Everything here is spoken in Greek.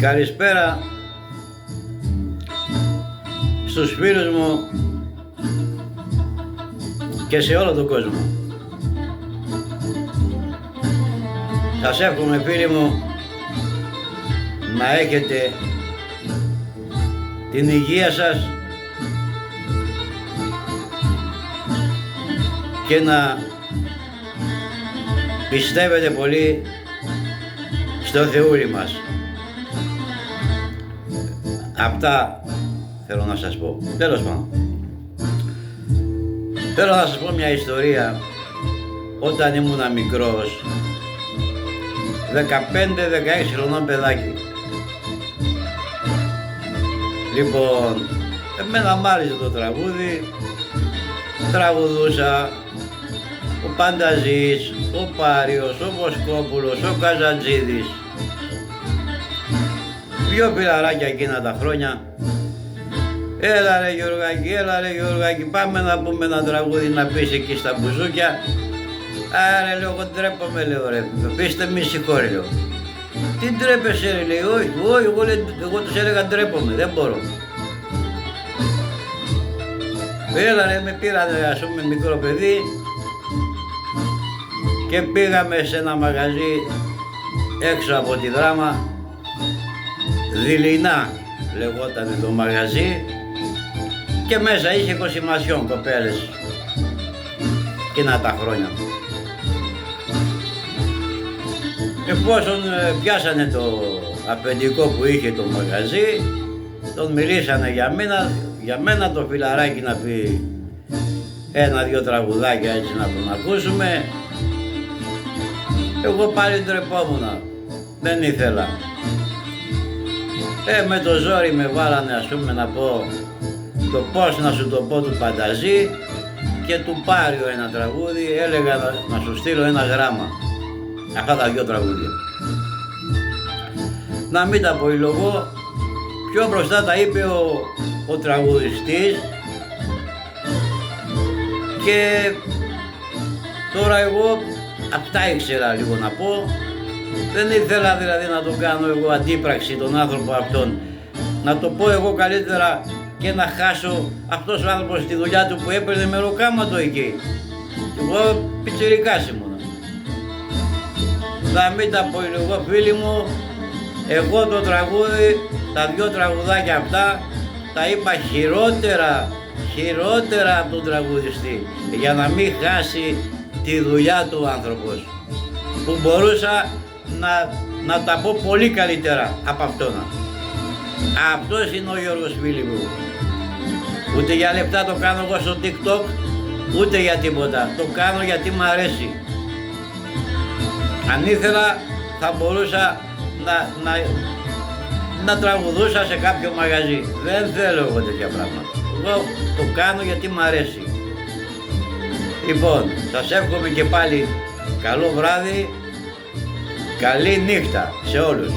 Καλησπέρα στους φίλους μου και σε όλο τον κόσμο. Σας εύχομαι, φίλοι μου, να έχετε την υγεία σας και να πιστεύετε πολύ στο Θεούλη μας. Αυτά θέλω να σας πω. Τέλος πάντων, θέλω να σας πω μια ιστορία. Όταν ήμουν μικρός, 15-16 χρονών παιδάκι, λοιπόν, εμένα μ' άρεσε το τραγούδι, τραγουδούσα. Ο Πανταζής, ο Πάριος, ο Βοσκόπουλος, ο Καζαντζίδης, δυο φιλαράκια εκείνα τα χρόνια. Έλα ρε Γιωργάκη, πάμε να πούμε ένα τραγούδι να πεις εκεί στα μπουζούκια. Άρα λέω, εγώ ντρέπομαι, λέω, ρε, πείστε μη σηκώρει, λέω. Τι ντρέπεσαι, ρε, λέει, όχι, εγώ τους έλεγα ντρέπομαι, δεν μπορώ. Έλα ρε, με πήρανε, ας πούμε, μικρό παιδί και πήγαμε σε ένα μαγαζί έξω από τη Δράμα, Δειλινά λεγόταν το μαγαζί, και μέσα είχε 20 μασιών κοπέλες εκείνα τα χρόνια. Εφόσον πιάσανε το αφεντικό που είχε το μαγαζί, τον μιλήσανε για μένα το φιλαράκι να πει ένα-δυο τραγουδάκια έτσι να τον ακούσουμε. Εγώ πάλι ντρεπόμουν, δεν ήθελα. Με το ζόρι με βάλανε, ας πούμε, να πω το πώς να σου το πω του Πανταζή και του Πάριο ένα τραγούδι. Έλεγα να σου στείλω ένα γράμμα, αυτά τα δυο τραγούδια. Να μην τα πολυλογώ, πιο μπροστά τα είπε ο τραγουδιστής, και τώρα εγώ αυτά ήξερα λίγο να πω. Δεν ήθελα δηλαδή να το κάνω εγώ αντίπραξη τον άνθρωπο αυτόν, να το πω εγώ καλύτερα και να χάσω αυτός ο άνθρωπος τη δουλειά του που έπαιρνε μεροκάματο εκεί. Εγώ πιτσιρικάς ήμουνα. Να μην τα πω εγώ, φίλοι μου, εγώ το τραγούδι, τα δυο τραγουδάκια αυτά τα είπα χειρότερα από τον τραγουδιστή, για να μην χάσει τη δουλειά του ο άνθρωπος, που μπορούσα να τα πω πολύ καλύτερα από αυτόν. Αυτός είναι ο Γιώργος, φίλοι μου. Ούτε για λεπτά το κάνω εγώ στο TikTok, ούτε για τίποτα. Το κάνω γιατί μ' αρέσει. Αν ήθελα θα μπορούσα να τραγουδούσα σε κάποιο μαγαζί. Δεν θέλω εγώ τέτοια πράγματα. Εγώ το κάνω γιατί μ' αρέσει. Λοιπόν, σας εύχομαι και πάλι καλό βράδυ, καλή νύχτα σε όλους.